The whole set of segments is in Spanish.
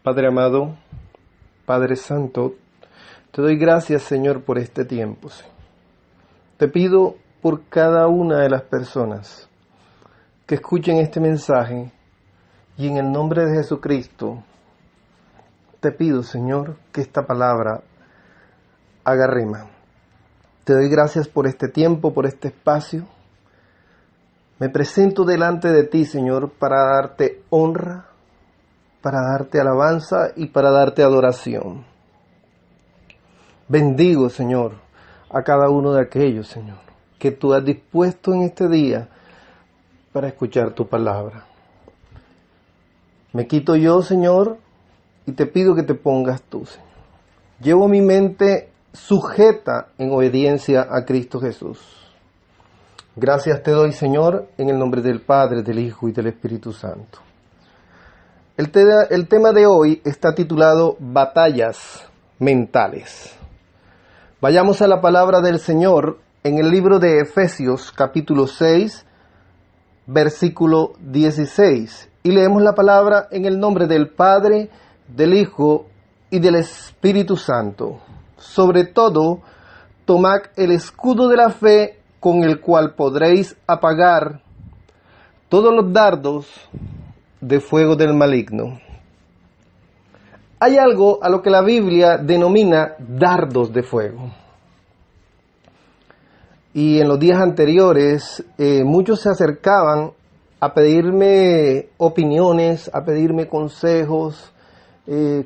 Padre amado, Padre Santo, te doy gracias, Señor, por este tiempo, Señor. Te pido por cada una de las personas que escuchen este mensaje y en el nombre de Jesucristo, te pido, Señor, que esta palabra haga rema. Te doy gracias por este tiempo, por este espacio. Me presento delante de ti, Señor, para darte honra, para darte alabanza y para darte adoración. Bendigo, Señor, a cada uno de aquellos, Señor, que tú has dispuesto en este día para escuchar tu palabra. Me quito yo, Señor, y te pido que te pongas tú, Señor. Llevo mi mente sujeta en obediencia a Cristo Jesús. Gracias te doy, Señor, en el nombre del Padre, del Hijo y del Espíritu Santo. El tema de hoy está titulado Batallas mentales. Vayamos a la palabra del Señor en el libro de Efesios, capítulo 6, versículo 16. Y leemos la palabra en el nombre del Padre, del Hijo y del Espíritu Santo. Sobre todo, tomad el escudo de la fe con el cual podréis apagar todos los dardos de fuego del maligno. Hay algo a lo que la Biblia denomina dardos de fuego. Y en los días anteriores, muchos se acercaban a pedirme opiniones, a pedirme consejos,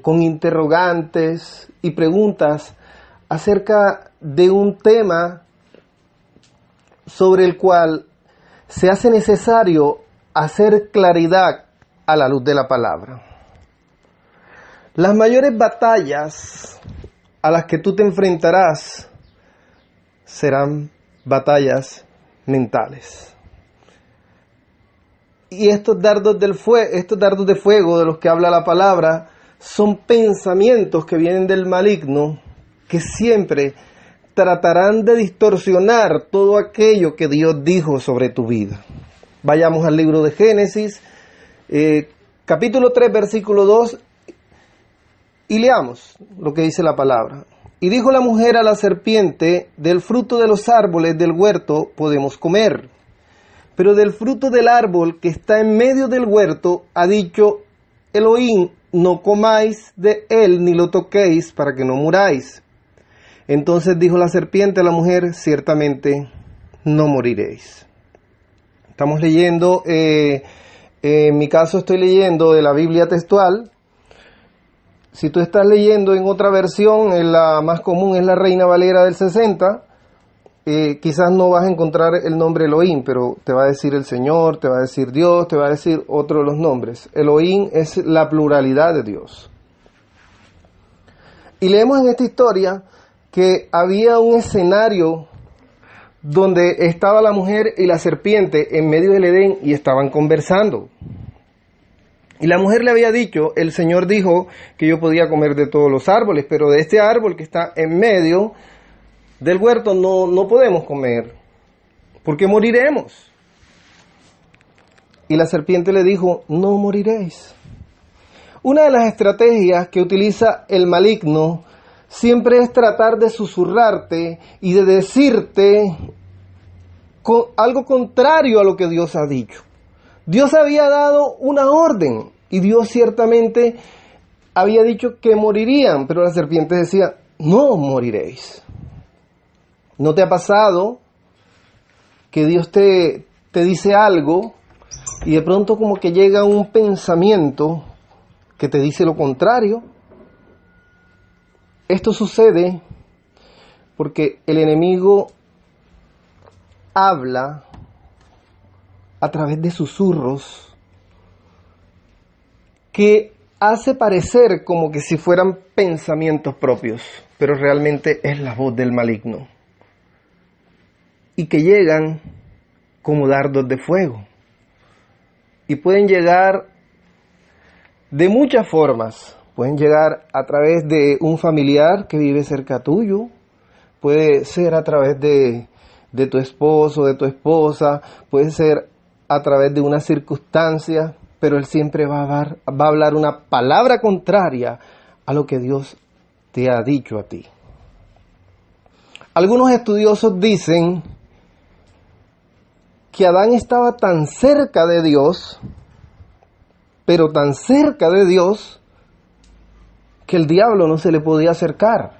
con interrogantes y preguntas acerca de un tema sobre el cual se hace necesario hacer claridad a la luz de la palabra. Las mayores batallas a las que tú te enfrentarás serán batallas mentales. Y estos dardos de fuego de los que habla la palabra son pensamientos que vienen del maligno, que siempre tratarán de distorsionar todo aquello que Dios dijo sobre tu vida. Vayamos al libro de Génesis, capítulo 3, versículo 2, y leamos lo que dice la palabra. Y dijo la mujer a la serpiente: del fruto de los árboles del huerto podemos comer, pero del fruto del árbol que está en medio del huerto ha dicho Elohim: no comáis de él ni lo toquéis para que no muráis. Entonces dijo la serpiente a la mujer: ciertamente no moriréis. Estamos leyendo, en mi caso estoy leyendo de la Biblia textual. Si tú estás leyendo en otra versión, la más común es la Reina Valera del 60, quizás no vas a encontrar el nombre Elohim, pero te va a decir el Señor, te va a decir Dios, te va a decir otro de los nombres. Elohim es la pluralidad de Dios. Y leemos en esta historia que había un escenario donde estaba la mujer y la serpiente en medio del Edén y estaban conversando. Y la mujer le había dicho: el Señor dijo que yo podía comer de todos los árboles, pero de este árbol que está en medio del huerto no podemos comer, porque moriremos. Y la serpiente le dijo: no moriréis. Una de las estrategias que utiliza el maligno siempre es tratar de susurrarte y de decirte algo contrario a lo que Dios ha dicho. Dios había dado una orden y Dios ciertamente había dicho que morirían, pero la serpiente decía: no moriréis. ¿No te ha pasado que Dios te dice algo y de pronto como que llega un pensamiento que te dice lo contrario? Esto sucede porque el enemigo habla a través de susurros que hace parecer como que si fueran pensamientos propios, pero realmente es la voz del maligno, y que llegan como dardos de fuego, y pueden llegar de muchas formas. Pueden llegar a través de un familiar que vive cerca tuyo, puede ser a través de tu esposo, de tu esposa, puede ser a través de una circunstancia, pero él siempre va a hablar una palabra contraria a lo que Dios te ha dicho a ti. Algunos estudiosos dicen que Adán estaba tan cerca de Dios, pero tan cerca de Dios, que el diablo no se le podía acercar.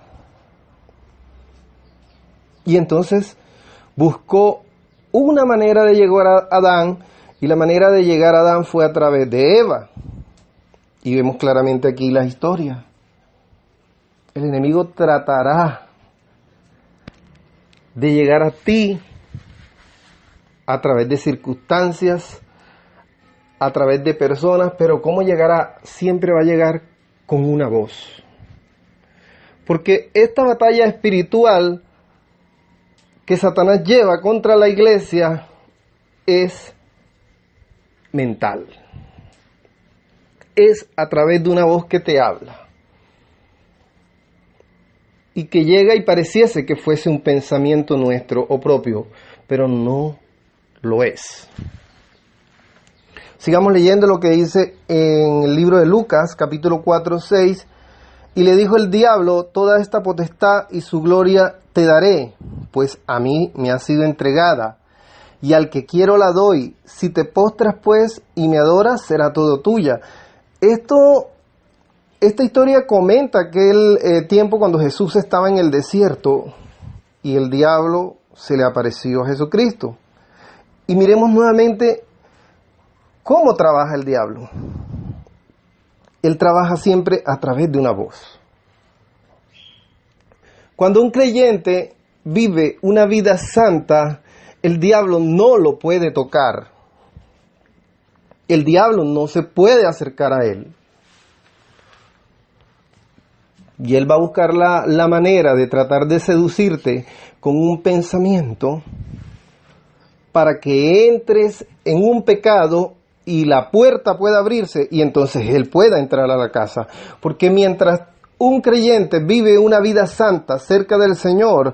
Y entonces buscó una manera de llegar a Adán, y la manera de llegar a Adán fue a través de Eva. Y vemos claramente aquí la historia. El enemigo tratará de llegar a ti a través de circunstancias, a través de personas, pero ¿cómo llegará? Siempre va a llegar con una voz. Porque esta batalla espiritual que Satanás lleva contra la iglesia es mental. Es a través de una voz que te habla. Y que llega y pareciese que fuese un pensamiento nuestro o propio, pero no lo es. Sigamos leyendo lo que dice en el libro de Lucas, capítulo 4, 6. Y le dijo el diablo: toda esta potestad y su gloria te daré, pues a mí me ha sido entregada, y al que quiero la doy. Si te postras pues y me adoras, será todo tuya. Esta historia comenta aquel tiempo cuando Jesús estaba en el desierto y el diablo se le apareció a Jesucristo. Y miremos nuevamente cómo trabaja el diablo. Él trabaja siempre a través de una voz. Cuando un creyente vive una vida santa, el diablo no lo puede tocar. El diablo no se puede acercar a él. Y él va a buscar la manera de tratar de seducirte con un pensamiento para que entres en un pecado y la puerta pueda abrirse y entonces él pueda entrar a la casa. Porque mientras un creyente vive una vida santa cerca del Señor,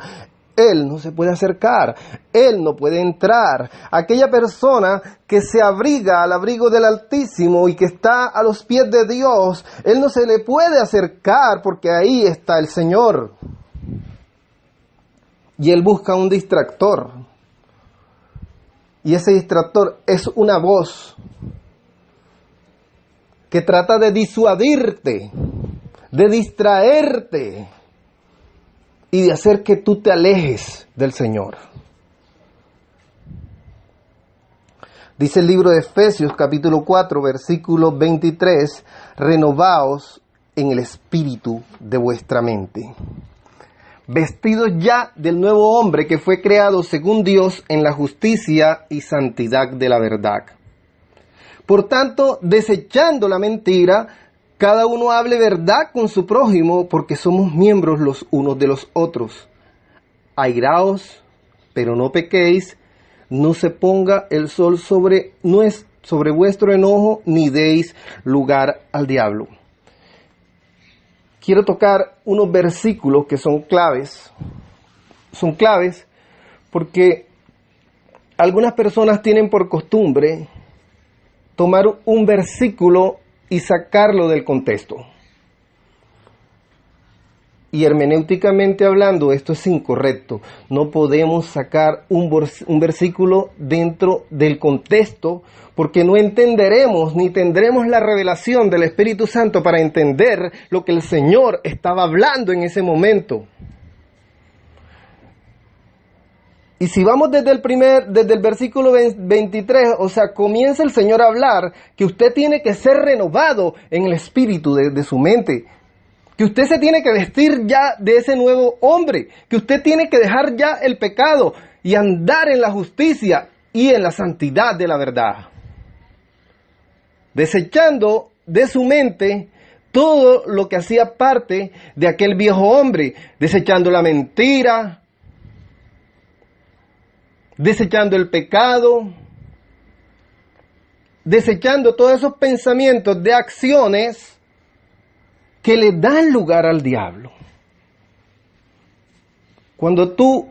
él no se puede acercar, él no puede entrar. Aquella persona que se abriga al abrigo del Altísimo y que está a los pies de Dios, él no se le puede acercar porque ahí está el Señor. Y él busca un distractor. Y ese distractor es una voz que trata de disuadirte, de distraerte y de hacer que tú te alejes del Señor. Dice el libro de Efesios capítulo 4 versículo 23, renovaos en el espíritu de vuestra mente, vestidos ya del nuevo hombre que fue creado según Dios en la justicia y santidad de la verdad. Por tanto, desechando la mentira, cada uno hable verdad con su prójimo, porque somos miembros los unos de los otros. Airaos, pero no pequéis, no se ponga el sol sobre vuestro enojo, ni deis lugar al diablo. Quiero tocar unos versículos que son claves. Son claves porque algunas personas tienen por costumbre tomar un versículo y sacarlo del contexto. Y hermenéuticamente hablando, esto es incorrecto. No podemos sacar un versículo dentro del contexto porque no entenderemos ni tendremos la revelación del Espíritu Santo para entender lo que el Señor estaba hablando en ese momento. Y si vamos desde el versículo 23, o sea, comienza el Señor a hablar que usted tiene que ser renovado en el espíritu de su mente. Que usted se tiene que vestir ya de ese nuevo hombre. Que usted tiene que dejar ya el pecado y andar en la justicia y en la santidad de la verdad. Desechando de su mente todo lo que hacía parte de aquel viejo hombre. Desechando la mentira, desechando el pecado, desechando todos esos pensamientos de acciones que le dan lugar al diablo. Cuando tú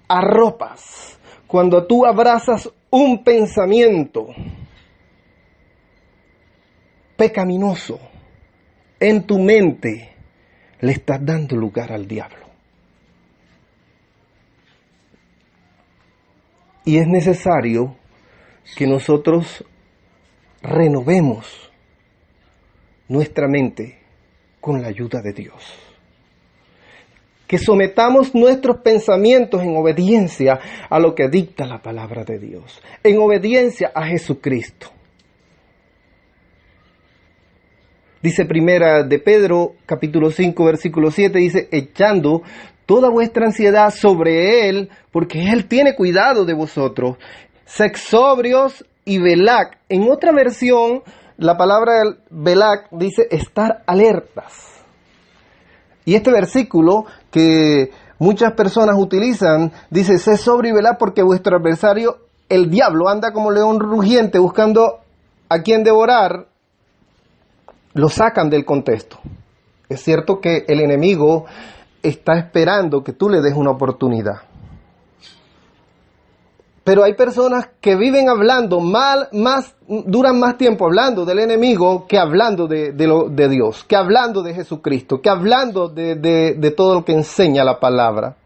arropas, cuando tú abrazas un pensamiento pecaminoso en tu mente, le estás dando lugar al diablo. Y es necesario que nosotros renovemos nuestra mente con la ayuda de Dios. Que sometamos nuestros pensamientos en obediencia a lo que dicta la palabra de Dios, en obediencia a Jesucristo. Dice primera de Pedro, capítulo 5, versículo 7, dice, echando toda vuestra ansiedad sobre Él, porque Él tiene cuidado de vosotros. Sed sobrios y velad. En otra versión, la palabra velad dice estar alertas. Y este versículo que muchas personas utilizan, dice, sed sobrio y velad porque vuestro adversario, el diablo, anda como león rugiente buscando a quien devorar. Lo sacan del contexto. Es cierto que el enemigo está esperando que tú le des una oportunidad. Pero hay personas que viven hablando duran más tiempo hablando del enemigo que hablando de Dios, que hablando de Jesucristo, que hablando de todo lo que enseña la palabra.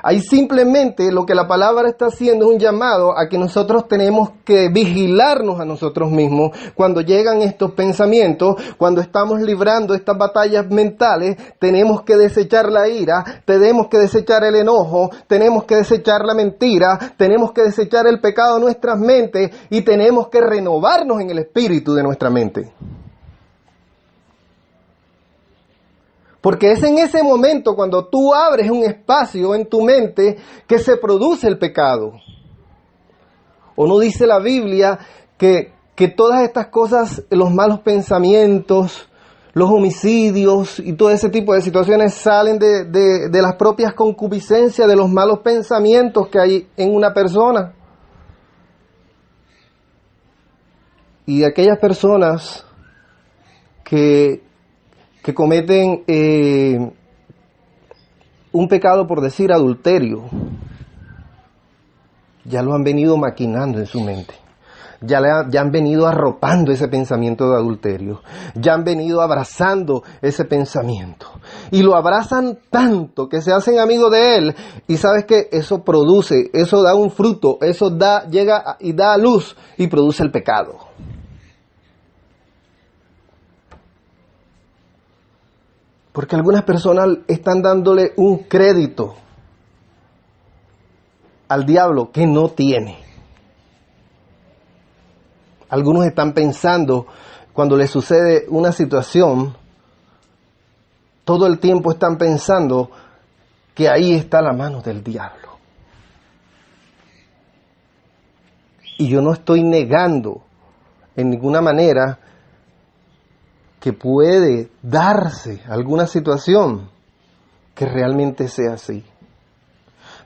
Ahí simplemente lo que la palabra está haciendo es un llamado a que nosotros tenemos que vigilarnos a nosotros mismos cuando llegan estos pensamientos, cuando estamos librando estas batallas mentales. Tenemos que desechar la ira, tenemos que desechar el enojo, tenemos que desechar la mentira, tenemos que desechar el pecado de nuestras mentes y tenemos que renovarnos en el espíritu de nuestra mente. Porque es en ese momento cuando tú abres un espacio en tu mente que se produce el pecado. ¿O no dice la Biblia que todas estas cosas, los malos pensamientos, los homicidios y todo ese tipo de situaciones salen de las propias concupiscencias, de los malos pensamientos que hay en una persona? Y de aquellas personas que cometen un pecado, por decir adulterio, ya lo han venido maquinando en su mente. Ya han venido arropando ese pensamiento de adulterio. Ya han venido abrazando ese pensamiento. Y lo abrazan tanto que se hacen amigos de él. Y sabes que eso produce, eso da un fruto, eso llega y da a luz y produce el pecado. Porque algunas personas están dándole un crédito al diablo que no tiene. Algunos están pensando, cuando les sucede una situación, todo el tiempo están pensando que ahí está la mano del diablo. Y yo no estoy negando en ninguna manera que puede darse alguna situación que realmente sea así.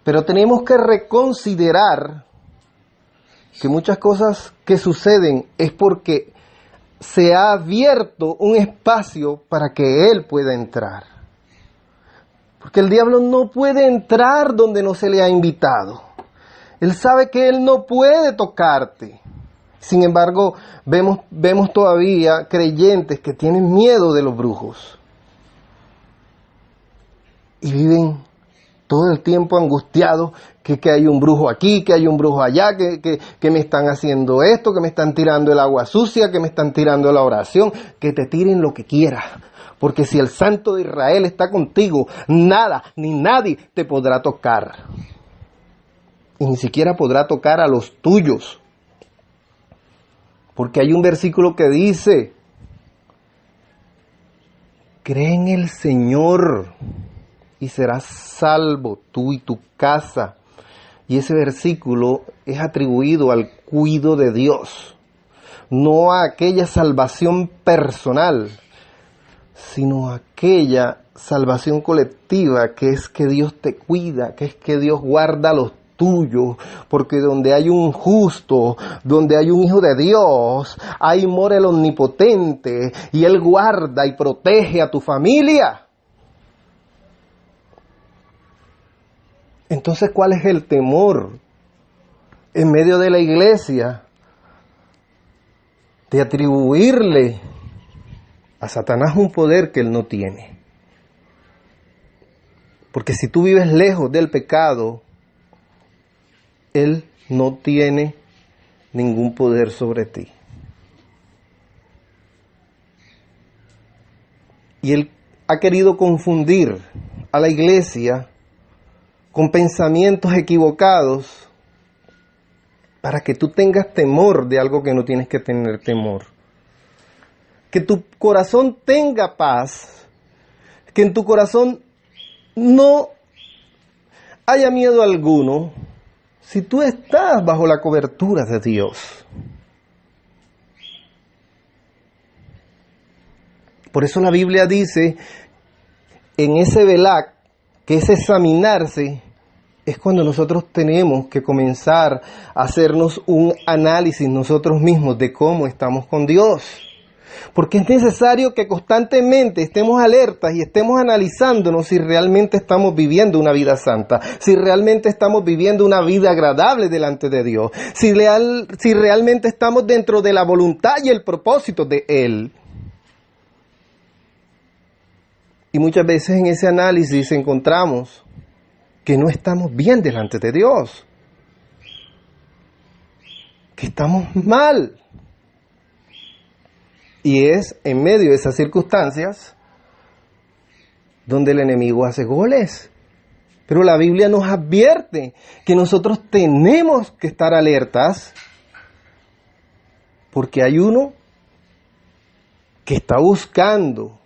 Pero tenemos que reconsiderar que muchas cosas que suceden es porque se ha abierto un espacio para que él pueda entrar. Porque el diablo no puede entrar donde no se le ha invitado. Él sabe que él no puede tocarte. Sin embargo, vemos todavía creyentes que tienen miedo de los brujos. Y viven todo el tiempo angustiados que hay un brujo aquí, que hay un brujo allá, que me están haciendo esto, que me están tirando el agua sucia, que me están tirando la oración. Que te tiren lo que quieras. Porque si el Santo de Israel está contigo, nada ni nadie te podrá tocar. Y ni siquiera podrá tocar a los tuyos. Porque hay un versículo que dice, cree en el Señor y serás salvo tú y tu casa. Y ese versículo es atribuido al cuidado de Dios, no a aquella salvación personal, sino a aquella salvación colectiva, que es que Dios te cuida, que es que Dios guarda los tuyos, porque donde hay un justo, donde hay un hijo de Dios, ahí mora el omnipotente, y Él guarda y protege a tu familia. Entonces, ¿cuál es el temor en medio de la iglesia de atribuirle a Satanás un poder que él no tiene. Porque si tú vives lejos del pecado, él no tiene ningún poder sobre ti. Y él ha querido confundir a la iglesia con pensamientos equivocados para que tú tengas temor de algo que no tienes que tener temor. Que tu corazón tenga paz, que en tu corazón no haya miedo alguno si tú estás bajo la cobertura de Dios. Por eso la Biblia dice, en ese velak, que es examinarse, es cuando nosotros tenemos que comenzar a hacernos un análisis nosotros mismos de cómo estamos con Dios. Porque es necesario que constantemente estemos alertas y estemos analizándonos si realmente estamos viviendo una vida santa, si realmente estamos viviendo una vida agradable delante de Dios, si realmente estamos dentro de la voluntad y el propósito de Él. Y muchas veces en ese análisis encontramos que no estamos bien delante de Dios, que estamos mal. Y es en medio de esas circunstancias donde el enemigo hace goles. Pero la Biblia nos advierte que nosotros tenemos que estar alertas porque hay uno que está buscando,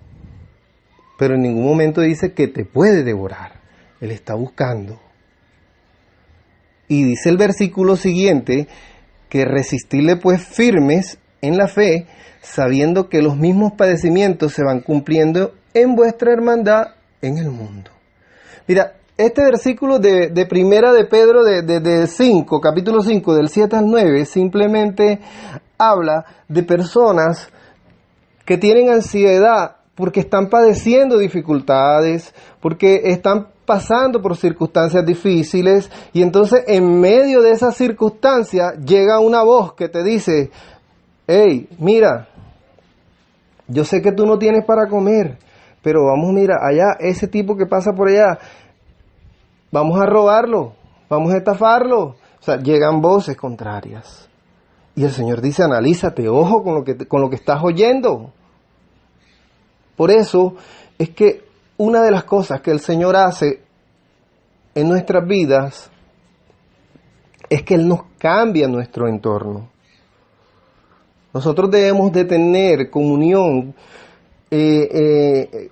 pero en ningún momento dice que te puede devorar. Él está buscando. Y dice el versículo siguiente que resistirle pues firmes en la fe, sabiendo que los mismos padecimientos se van cumpliendo en vuestra hermandad en el mundo. Mira, este versículo de primera de Pedro de 5, capítulo 5, del 7 al 9, simplemente habla de personas que tienen ansiedad porque están padeciendo dificultades, porque están pasando por circunstancias difíciles, y entonces en medio de esas circunstancias llega una voz que te dice, hey, mira, yo sé que tú no tienes para comer, pero vamos, mira, allá, ese tipo que pasa por allá, vamos a robarlo, vamos a estafarlo. O sea, llegan voces contrarias. Y el Señor dice, analízate, ojo con lo que estás oyendo. Por eso es que una de las cosas que el Señor hace en nuestras vidas es que Él nos cambia nuestro entorno. Nosotros debemos de tener comunión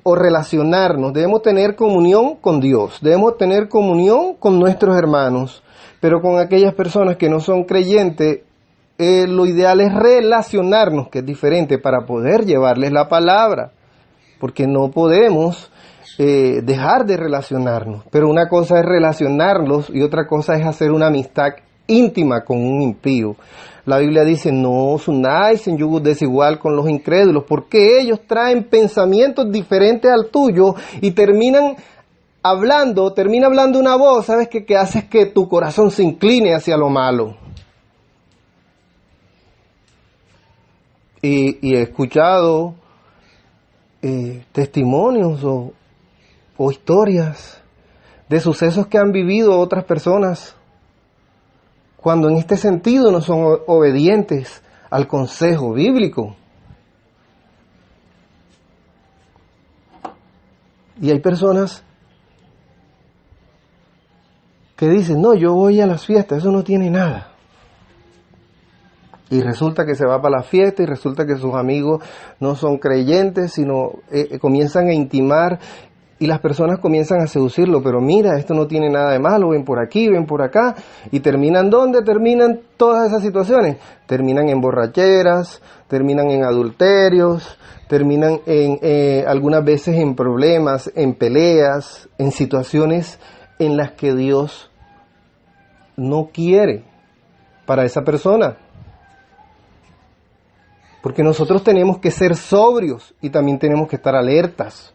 o relacionarnos, debemos tener comunión con Dios, debemos tener comunión con nuestros hermanos, pero con aquellas personas que no son creyentes, lo ideal es relacionarnos, que es diferente, para poder llevarles la palabra, porque no podemos dejar de relacionarnos, pero una cosa es relacionarlos y otra cosa es hacer una amistad íntima con un impío. La Biblia dice, no os unáis en yugo desigual con los incrédulos, porque ellos traen pensamientos diferentes al tuyo y termina hablando una voz, ¿sabes qué? Que hace que tu corazón se incline hacia lo malo. Y he escuchado testimonios o historias de sucesos que han vivido otras personas, cuando en este sentido no son obedientes al consejo bíblico. Y hay personas que dicen, no, yo voy a las fiestas, eso no tiene nada. Y resulta que se va para la fiesta y resulta que sus amigos no son creyentes, sino comienzan a intimar y las personas comienzan a seducirlo. Pero mira, esto no tiene nada de malo, ven por aquí, ven por acá. ¿Y terminan dónde? Terminan todas esas situaciones. Terminan en borracheras, terminan en adulterios, terminan en algunas veces en problemas, en peleas, en situaciones en las que Dios no quiere para esa persona. Porque nosotros tenemos que ser sobrios y también tenemos que estar alertas.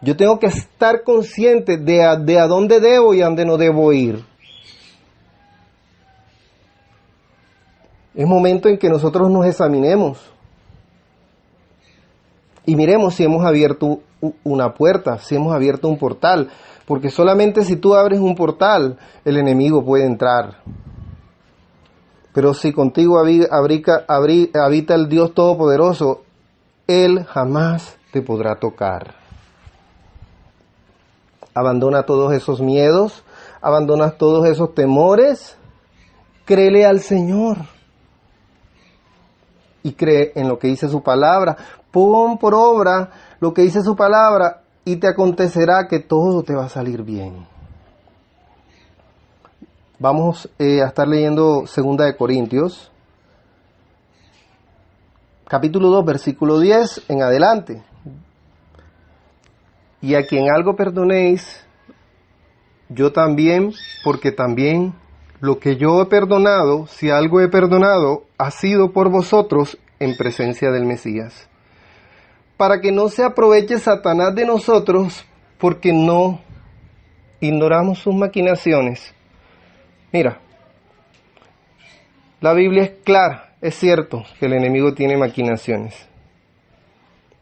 Yo tengo que estar consciente de a dónde debo y a dónde no debo ir. Es momento en que nosotros nos examinemos. Y miremos si hemos abierto una puerta, si hemos abierto un portal, porque solamente si tú abres un portal, el enemigo puede entrar. Pero si contigo habita el Dios Todopoderoso, Él jamás te podrá tocar. Abandona todos esos miedos, abandona todos esos temores, créele al Señor. Y cree en lo que dice su palabra. Pon por obra lo que dice su palabra y te acontecerá que todo te va a salir bien. Vamos a estar leyendo 2 de Corintios, capítulo 2, versículo 10 en adelante. Y a quien algo perdonéis, yo también, porque también lo que yo he perdonado, si algo he perdonado, ha sido por vosotros en presencia del Mesías, para que no se aproveche Satanás de nosotros, porque no ignoramos sus maquinaciones. Mira, la Biblia es clara, es cierto que el enemigo tiene maquinaciones.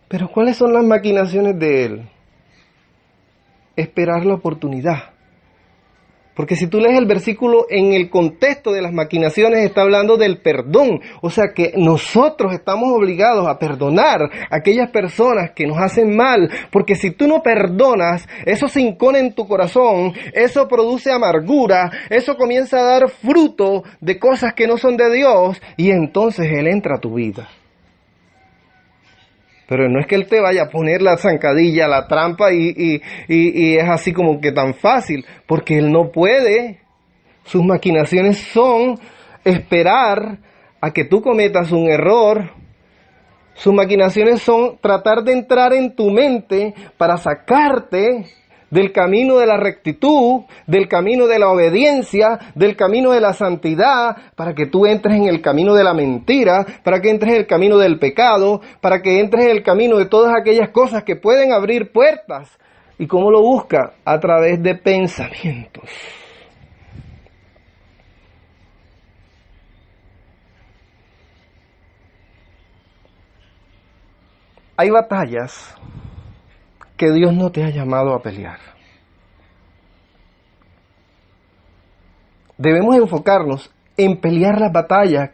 Pero ¿cuáles son las maquinaciones de él? Esperar la oportunidad. Porque si tú lees el versículo en el contexto de las maquinaciones, está hablando del perdón. O sea que nosotros estamos obligados a perdonar a aquellas personas que nos hacen mal. Porque si tú no perdonas, eso se hincona en tu corazón, eso produce amargura, eso comienza a dar fruto de cosas que no son de Dios y entonces Él entra a tu vida. Pero no es que Él te vaya a poner la zancadilla, la trampa y es así como que tan fácil, porque Él no puede. Sus maquinaciones son esperar a que tú cometas un error. Sus maquinaciones son tratar de entrar en tu mente para sacarte del camino de la rectitud, del camino de la obediencia, del camino de la santidad, para que tú entres en el camino de la mentira, para que entres en el camino del pecado, para que entres en el camino de todas aquellas cosas que pueden abrir puertas. ¿Y cómo lo busca? A través de pensamientos. Hay batallas que Dios no te ha llamado a pelear. Debemos enfocarnos en pelear las batallas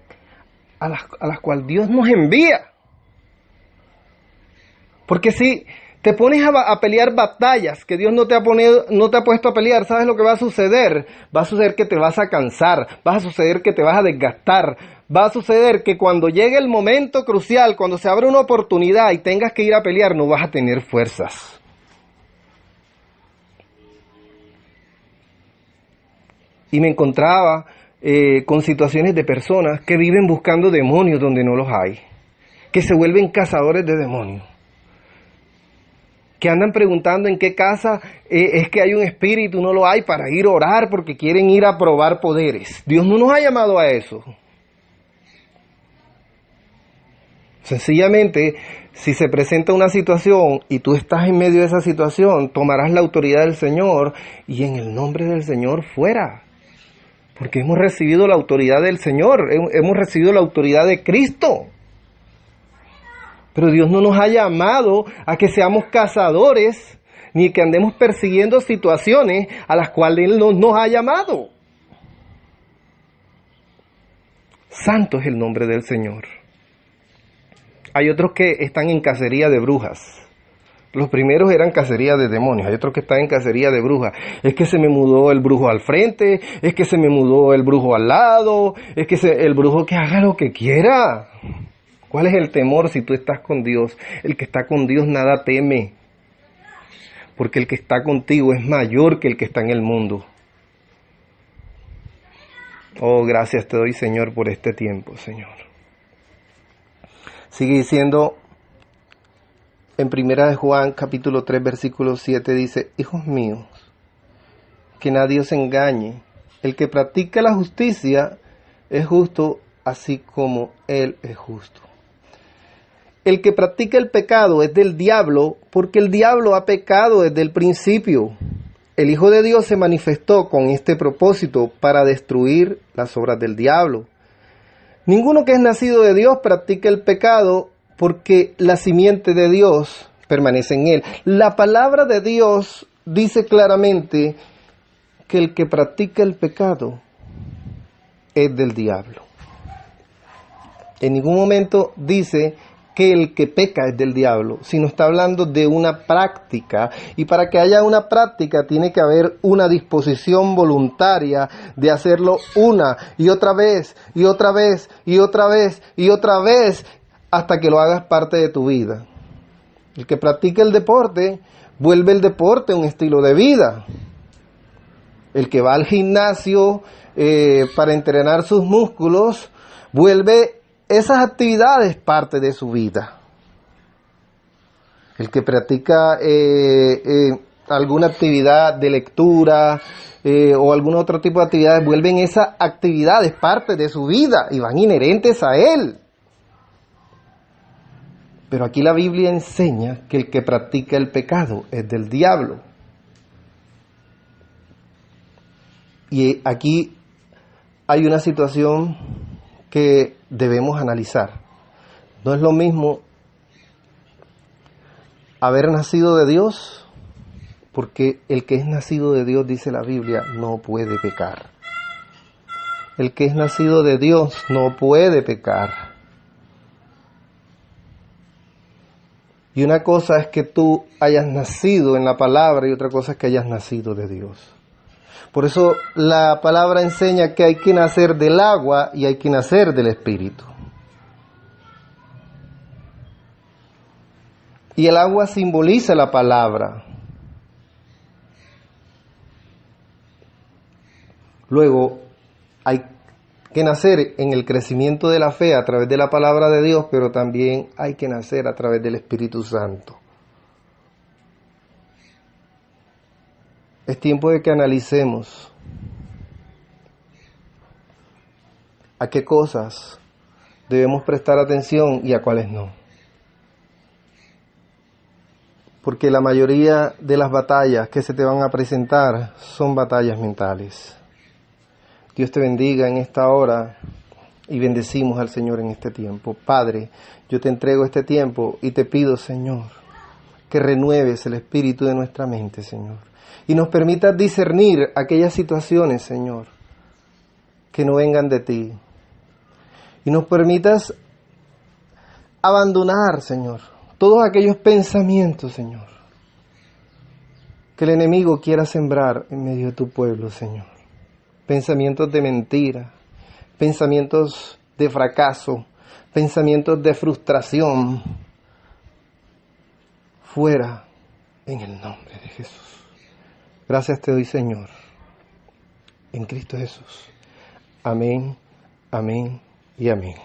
a las cuales Dios nos envía. Porque si te pones a pelear batallas que Dios no te ha puesto a pelear, ¿sabes lo que va a suceder? Va a suceder que te vas a cansar, va a suceder que te vas a desgastar, va a suceder que cuando llegue el momento crucial, cuando se abra una oportunidad y tengas que ir a pelear, no vas a tener fuerzas. Y me encontraba con situaciones de personas que viven buscando demonios donde no los hay, que se vuelven cazadores de demonios, que andan preguntando en qué casa es que hay un espíritu, no lo hay, para ir a orar porque quieren ir a probar poderes. Dios no nos ha llamado a eso. Sencillamente, si se presenta una situación y tú estás en medio de esa situación, tomarás la autoridad del Señor y en el nombre del Señor fuera. Porque hemos recibido la autoridad del Señor, hemos recibido la autoridad de Cristo. Pero Dios no nos ha llamado a que seamos cazadores, ni que andemos persiguiendo situaciones a las cuales Él no nos ha llamado. Santo es el nombre del Señor. Hay otros que están en cacería de brujas. Los primeros eran cacería de demonios, hay otros que están en cacería de brujas. Es que se me mudó el brujo al frente, es que se me mudó el brujo al lado, es que el brujo que haga lo que quiera. ¿Cuál es el temor si tú estás con Dios? El que está con Dios nada teme, porque el que está contigo es mayor que el que está en el mundo. Oh, gracias te doy, Señor, por este tiempo, Señor. Sigue diciendo en 1 de Juan, capítulo 3, versículo 7, dice: hijos míos, que nadie os engañe. El que practica la justicia es justo, así como Él es justo. El que practica el pecado es del diablo, porque el diablo ha pecado desde el principio. El Hijo de Dios se manifestó con este propósito, para destruir las obras del diablo. Ninguno que es nacido de Dios practica el pecado, porque la simiente de Dios permanece en él. La palabra de Dios dice claramente que el que practica el pecado es del diablo. En ningún momento dice que el que peca es del diablo, sino está hablando de una práctica, y para que haya una práctica tiene que haber una disposición voluntaria de hacerlo una y otra vez, y otra vez, y otra vez, y otra vez, hasta que lo hagas parte de tu vida. El que practica el deporte, vuelve el deporte un estilo de vida. El que va al gimnasio para entrenar sus músculos, vuelve esas actividades parte de su vida. El que practica alguna actividad de lectura o algún otro tipo de actividades, vuelven esas actividades parte de su vida y van inherentes a él. Pero aquí la Biblia enseña que el que practica el pecado es del diablo. Y aquí hay una situación que debemos analizar. No es lo mismo haber nacido de Dios, porque el que es nacido de Dios, dice la Biblia, no puede pecar. El que es nacido de Dios no puede pecar. Y una cosa es que tú hayas nacido en la palabra y otra cosa es que hayas nacido de Dios. Por eso la palabra enseña que hay que nacer del agua y hay que nacer del Espíritu. Y el agua simboliza la palabra. Luego hay que nacer en el crecimiento de la fe a través de la palabra de Dios, pero también hay que nacer a través del Espíritu Santo. Es tiempo de que analicemos a qué cosas debemos prestar atención y a cuáles no. Porque la mayoría de las batallas que se te van a presentar son batallas mentales. Dios te bendiga en esta hora y bendecimos al Señor en este tiempo. Padre, yo te entrego este tiempo y te pido, Señor, que renueves el espíritu de nuestra mente, Señor, y nos permitas discernir aquellas situaciones, Señor, que no vengan de ti, y nos permitas abandonar, Señor, todos aquellos pensamientos, Señor, que el enemigo quiera sembrar en medio de tu pueblo, Señor. Pensamientos de mentira, pensamientos de fracaso, pensamientos de frustración, fuera en el nombre de Jesús. Gracias te doy, Señor, en Cristo Jesús. Amén, amén y amén.